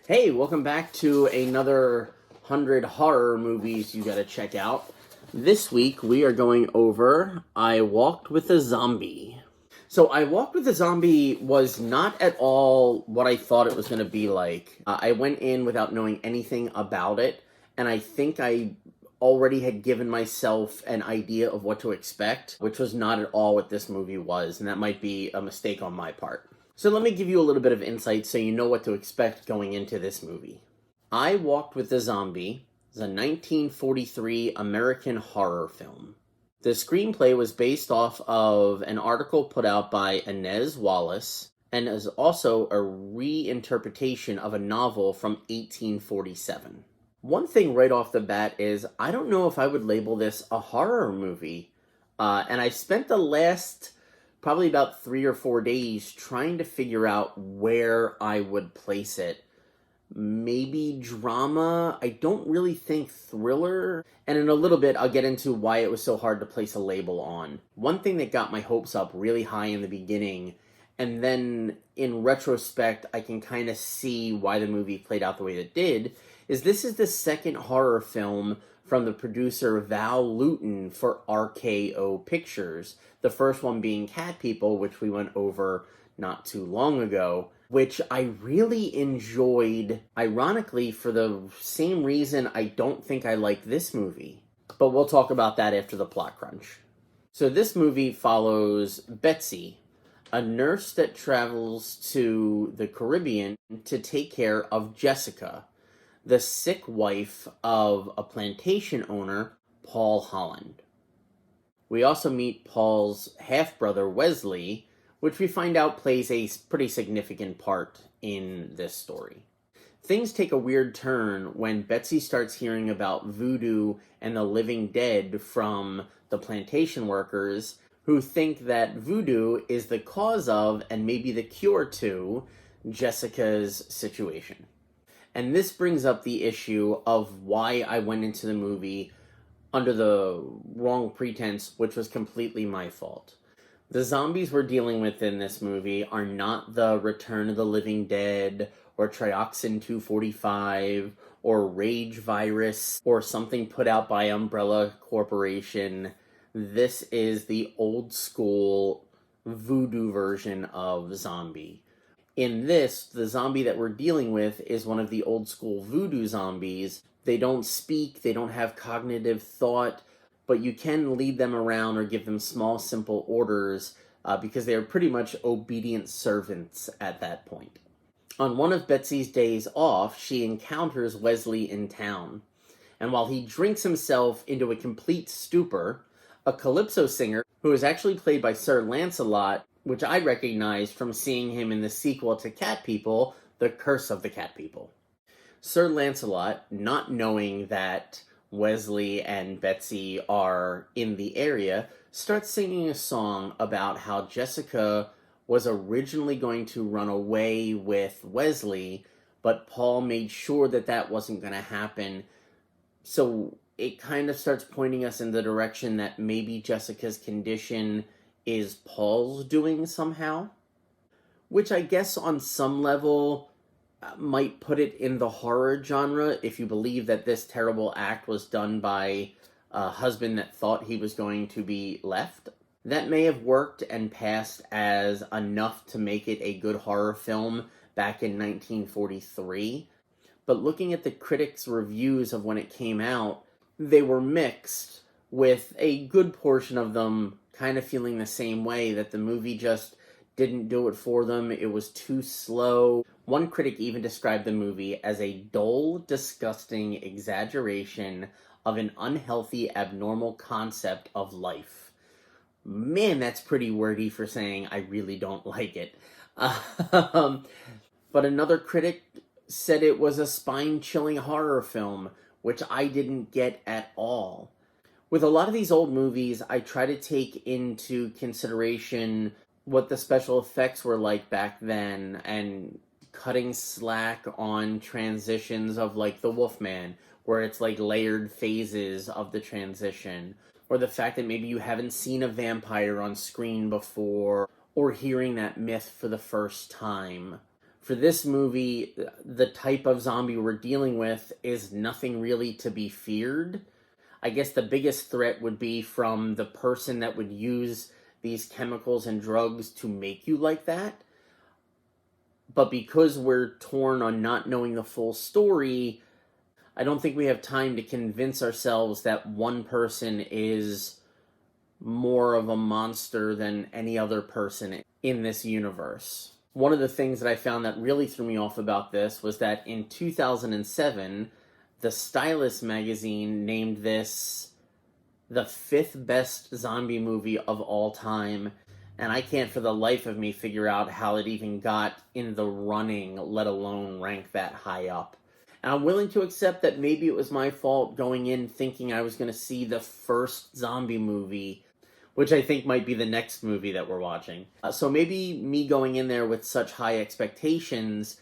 Hey, welcome back to another 100 horror movies you gotta check out. This week we are going over I Walked with a Zombie. So, I Walked with a Zombie was not at all what I thought it was gonna be like. I went in without knowing anything about it, and I think I already had given myself an idea of what to expect, which was not at all what this movie was, and that might be a mistake on my part. So let me give you a little bit of insight so you know what to expect going into this movie. I Walked with the Zombie is a 1943 American horror film. The screenplay was based off of an article put out by Inez Wallace and is also a reinterpretation of a novel from 1847. One thing right off the bat is I don't know if I would label this a horror movie. And I spent the last probably about 3 or 4 days trying to figure out where I would place it. Maybe drama. I don't really think thriller. And in a little bit, I'll get into why it was so hard to place a label on. One thing that got my hopes up really high in the beginning, and then in retrospect, I can kind of see why the movie played out the way it did, is this is the second horror film from the producer Val Lewton for RKO Pictures. The first one being Cat People, which we went over not too long ago, which I really enjoyed, ironically, for the same reason I don't think I like this movie. But we'll talk about that after the plot crunch. So this movie follows Betsy, a nurse that travels to the Caribbean to take care of Jessica, the sick wife of a plantation owner, Paul Holland. We also meet Paul's half-brother, Wesley, which we find out plays a pretty significant part in this story. Things take a weird turn when Betsy starts hearing about voodoo and the living dead from the plantation workers who think that voodoo is the cause of, and maybe the cure to, Jessica's situation. And this brings up the issue of why I went into the movie under the wrong pretense, which was completely my fault. The zombies we're dealing with in this movie are not the Return of the Living Dead, or Trioxin 245, or Rage Virus, or something put out by Umbrella Corporation. This is the old school voodoo version of zombie. In this, the zombie that we're dealing with is one of the old school voodoo zombies. They don't speak, they don't have cognitive thought, but you can lead them around or give them small, simple orders because they are pretty much obedient servants at that point. On one of Betsy's days off, she encounters Wesley in town, and while he drinks himself into a complete stupor, a calypso singer, who is actually played by Sir Lancelot, which I recognized from seeing him in the sequel to Cat People, The Curse of the Cat People. Sir Lancelot, not knowing that Wesley and Betsy are in the area, starts singing a song about how Jessica was originally going to run away with Wesley, but Paul made sure that that wasn't going to happen. So it kind of starts pointing us in the direction that maybe Jessica's condition is Paul's doing somehow, which I guess on some level might put it in the horror genre if you believe that this terrible act was done by a husband that thought he was going to be left. That may have worked and passed as enough to make it a good horror film back in 1943. But looking at the critics' reviews of when it came out, they were mixed, with a good portion of them kind of feeling the same way, that the movie just didn't do it for them. It was too slow. One critic even described the movie as a dull, disgusting exaggeration of an unhealthy, abnormal concept of life. Man, that's pretty wordy for saying I really don't like it. But another critic said it was a spine-chilling horror film, which I didn't get at all. With a lot of these old movies, I try to take into consideration what the special effects were like back then, and cutting slack on transitions of like The Wolfman, where it's like layered phases of the transition, or the fact that maybe you haven't seen a vampire on screen before, or hearing that myth for the first time. For this movie, the type of zombie we're dealing with is nothing really to be feared. I guess the biggest threat would be from the person that would use these chemicals and drugs to make you like that. But because we're torn on not knowing the full story, I don't think we have time to convince ourselves that one person is more of a monster than any other person in this universe. One of the things that I found that really threw me off about this was that in 2007, the Stylist magazine named this the 5th best zombie movie of all time, and I can't for the life of me figure out how it even got in the running, let alone rank that high up. And I'm willing to accept that maybe it was my fault going in thinking I was going to see the first zombie movie, which I think might be the next movie that we're watching. So maybe me going in there with such high expectations,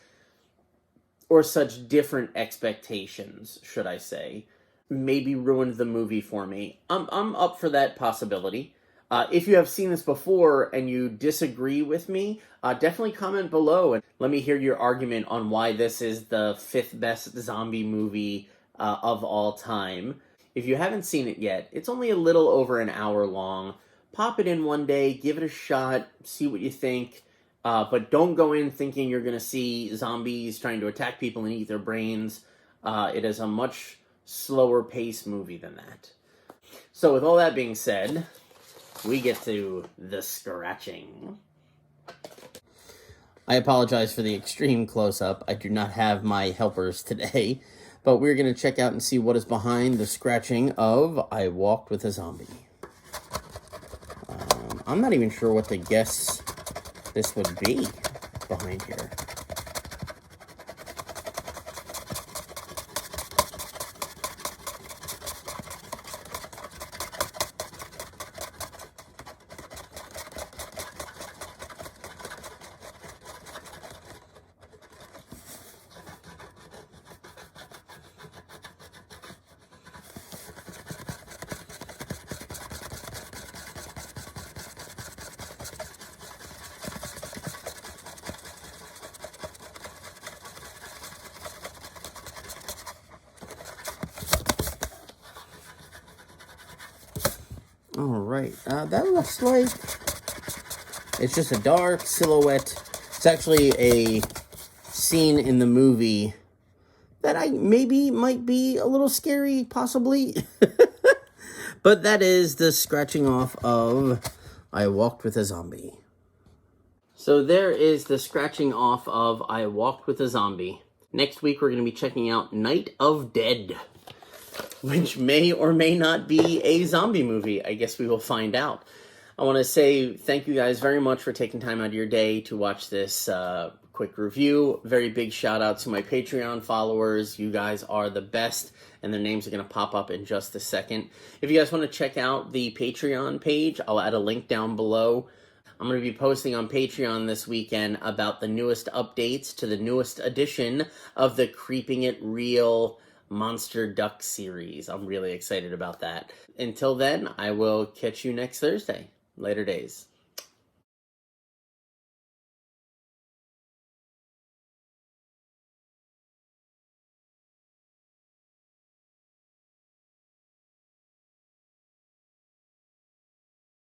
or such different expectations, should I say, maybe ruined the movie for me. I'm up for that possibility. If you have seen this before and you disagree with me, definitely comment below and let me hear your argument on why this is the 5th best zombie movie of all time. If you haven't seen it yet, it's only a little over an hour long. Pop it in one day, give it a shot, see what you think. But don't go in thinking you're going to see zombies trying to attack people and eat their brains. It is a much slower paced movie than that. So with all that being said, we get to the scratching. I apologize for the extreme close-up. I do not have my helpers today. But we're going to check out and see what is behind the scratching of I Walked with a Zombie. I'm not even sure what to guess this would be behind here. Alright, that looks like it's just a dark silhouette. It's actually a scene in the movie that maybe might be a little scary, possibly. But that is the scratching off of I Walked with a Zombie. So there is the scratching off of I Walked with a Zombie. Next week we're going to be checking out Night of Dead, which may or may not be a zombie movie. I guess we will find out. I want to say thank you guys very much for taking time out of your day to watch this quick review. Very big shout out to my Patreon followers. You guys are the best, and their names are going to pop up in just a second. If you guys want to check out the Patreon page, I'll add a link down below. I'm going to be posting on Patreon this weekend about the newest updates to the newest edition of the Creeping It Real Monster Duck series. I'm really excited about that. Until then, I will catch you next Thursday. Later days.